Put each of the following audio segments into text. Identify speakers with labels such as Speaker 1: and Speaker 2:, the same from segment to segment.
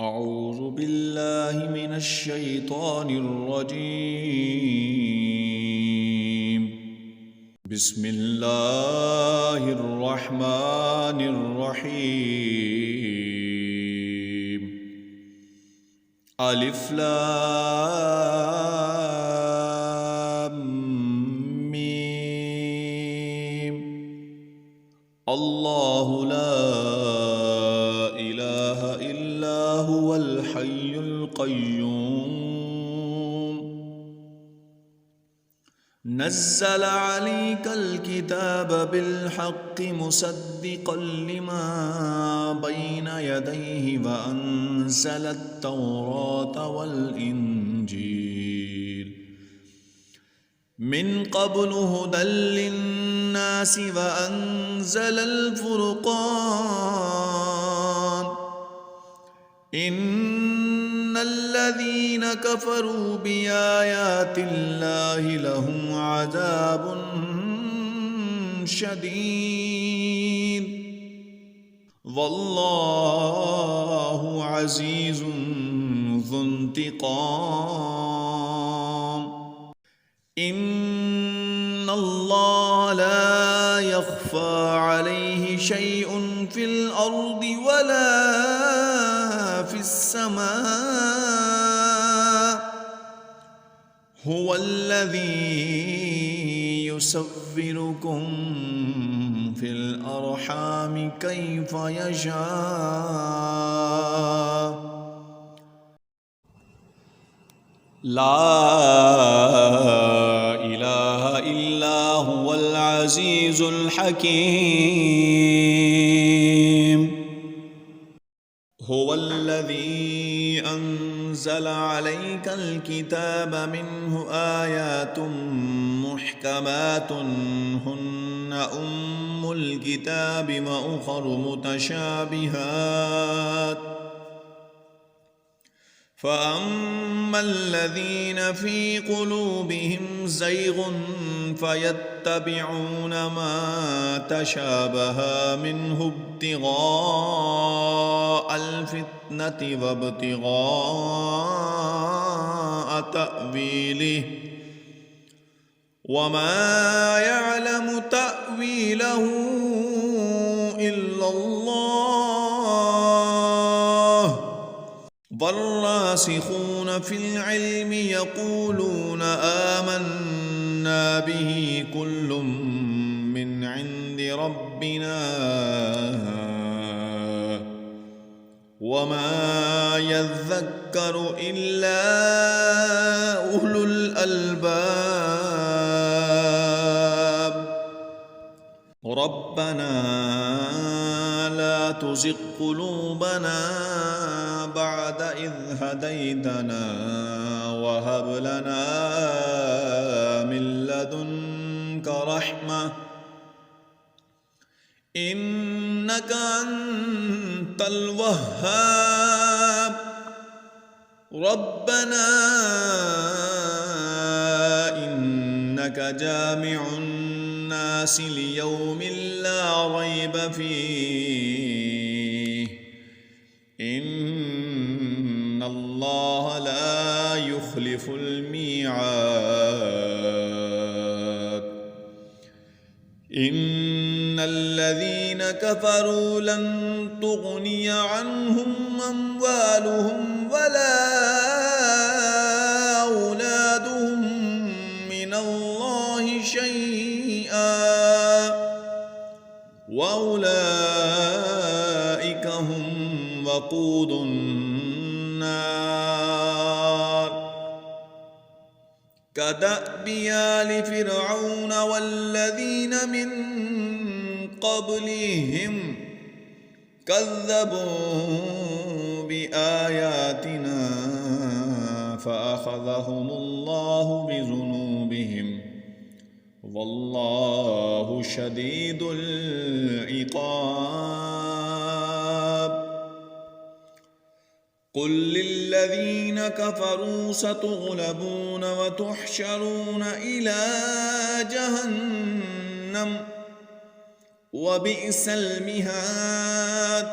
Speaker 1: أعوذ بالله من الشيطان الرجيم. بسم الله الرحمن الرحيم. ألف لام ميم. الله لا إله إلا هو الحي القيوم. نزل عليك الكتاب بالحق مصدقا لما بين يديه وأنزل التوراة والإنجيل من قبل هدى للناس وأنزل الفرقان. إن الذين كفروا بآيات الله لهم عذاب شديد والله عزيز ذو انتقام. إن الله لا يخفى عليه شيء في الأرض ولا في السماء. هو الذي يصوركم في الأرحام كيف يشاء. لا إله إلا هو العزيز الحكيم. هو الذي أنزل عليك الكتاب منه آيات محكمات هن أم الكتاب وأخر متشابهات. فأما الذين في قلوبهم زيغ فيتبعون ما تشابه منه ابتغاء الفتنة وابتغاء تأويله وما يعلم تأويله إلا الله. والراسخون في العلم يقولون آمنا به كل من عند ربنا وما يذكر إلا أولو الألباب. ربنا لا تزغ قلوبنا بعد إذ هديتنا وهب لنا من لدنك رحمة إنك أنت الوهاب. ربنا إنك جامع الناس ليوم لا ريب فيه إن الله لا يخلف الميعاد. إن الذين كفروا لن تغني عنهم أموالهم ولا أولادهم من الله شيئا وأولئك هم وقود النار. كدأب آل فرعون والذين من قبلهم كذبوا بآياتنا فأخذهم الله بذنوبهم والله شديد العقاب. قل للذين كفروا ستغلبون وتحشرون إلى جهنم وبئس المهاد.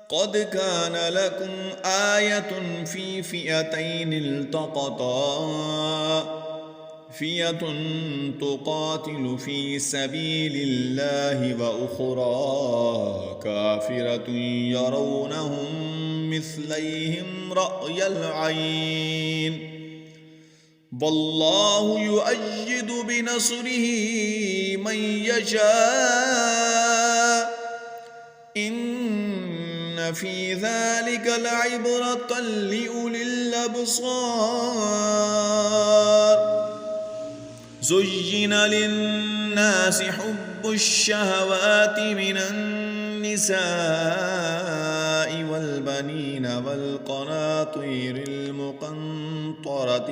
Speaker 1: قد كان لكم آية في فئتين التقطا فئة تقاتل في سبيل الله وأخرى كافرة يرونهم مثليهم رأي العين والله يؤيد بنصره من يشاء إن في ذلك لعبرة لأولي الأبصار زين للناس حب الشهوات من النساء والبنين والقناطير المقنطرة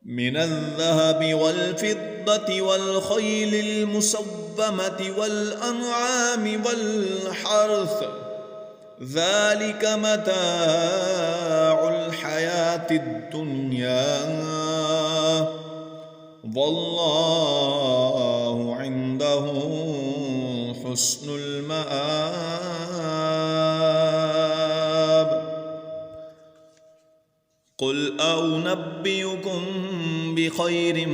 Speaker 1: من الذهب والفضة والخيل المسومة والأنعام والحرث ذلك متاع الحياة الدنيا والله عنده حسن المآب قل أنبئكم بخير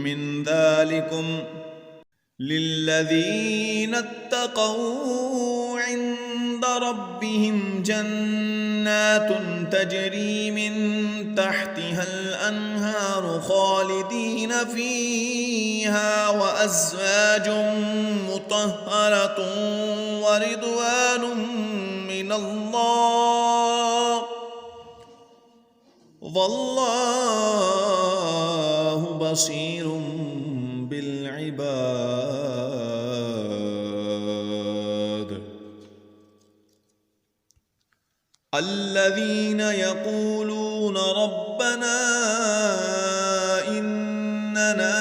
Speaker 1: من ذلكم للذين اتقوا عند ربهم جنات تجري من تحتها الأنهار خالدين فيها وأزواج مطهرة ورضوان من الله والله بصير بالعباد الذين يقولون ربنا إننا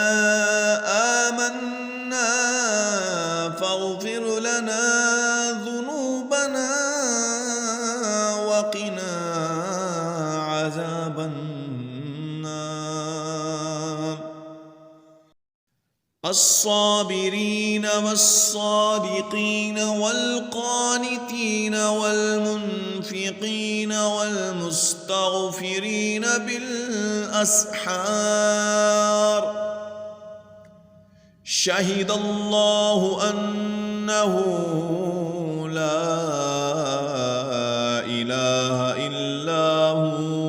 Speaker 1: آمنا فاغفر لنا ذنوبنا وقنا عذاب النار الصابرين والصادقين والقانتين والمنفقين والمستغفرين بالأسحار شهد الله أنه لا إله إلا هو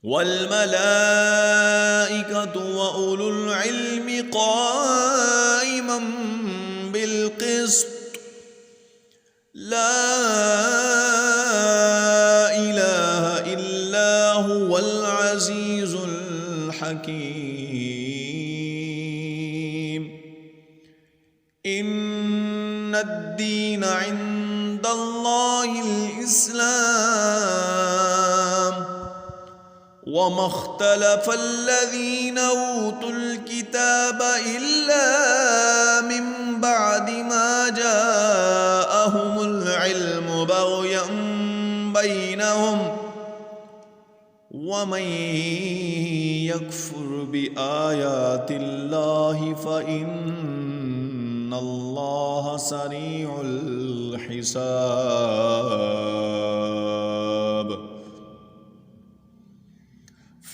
Speaker 1: والملائكة وأولو العلم قائما بالقسط لا إله إلا هو العزيز الحكيم إن الدين عند الله الإسلام وما اختلف الذين أوتوا الكتاب إلا من بعد ما جاءهم العلم بغيا بينهم ومن يكفر بآيات الله فإن الله سريع الحساب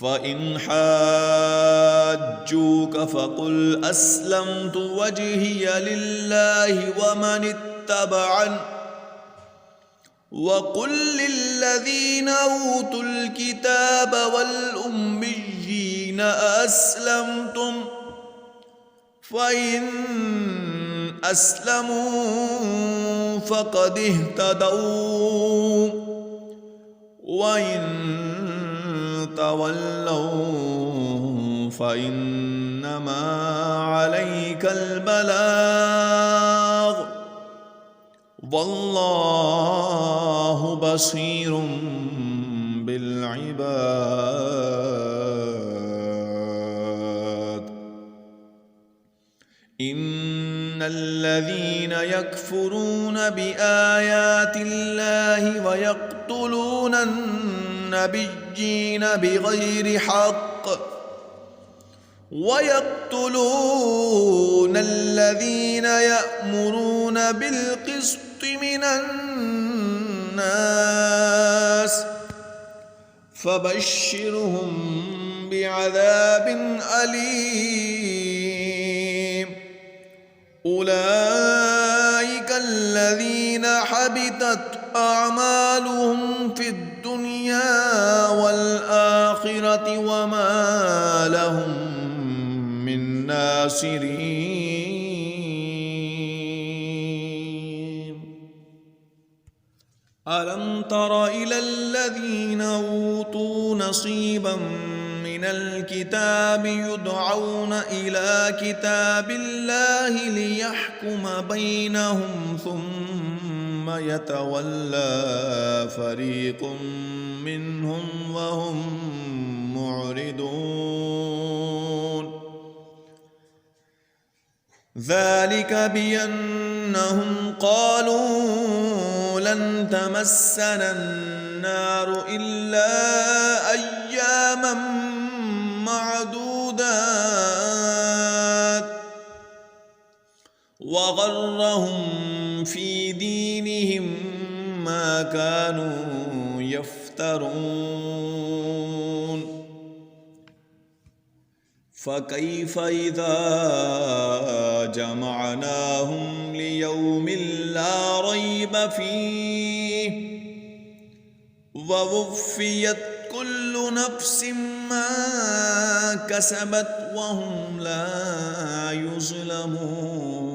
Speaker 1: فإن حاجوك فقل أسلمت وجهي لله ومن اتبعني وقل للذين أوتوا الكتاب والأميين أسلمتم فإن أسلموا فقد اهتدوا وإن تولوا فإنما عليك البلاغ والله بصير بالعباد إن الذين يكفرون بآيات الله ويقتلون النبيين بغير حق ويقتلون الذين يأمرون بالقسط من الناس فبشرهم بعذاب أليم أولئك الذين حبطت أعمالهم في الدنيا والآخرة وما لهم من ناصرين ألم تر إلى الذين أوتوا نصيبا من الكتاب يدعون إلى كتاب الله ليحكم بينهم ثم يتولى فريق منهم وهم معرضون ذلك بأنهم قالوا لن تمسنا النار إلا أياما معدودات وغرهم في دينهم ما كانوا يفترون فكيف إذا جمعناهم ليوم لا ريب فيه ووفيت كل نفس ما كسبت وهم لا يظلمون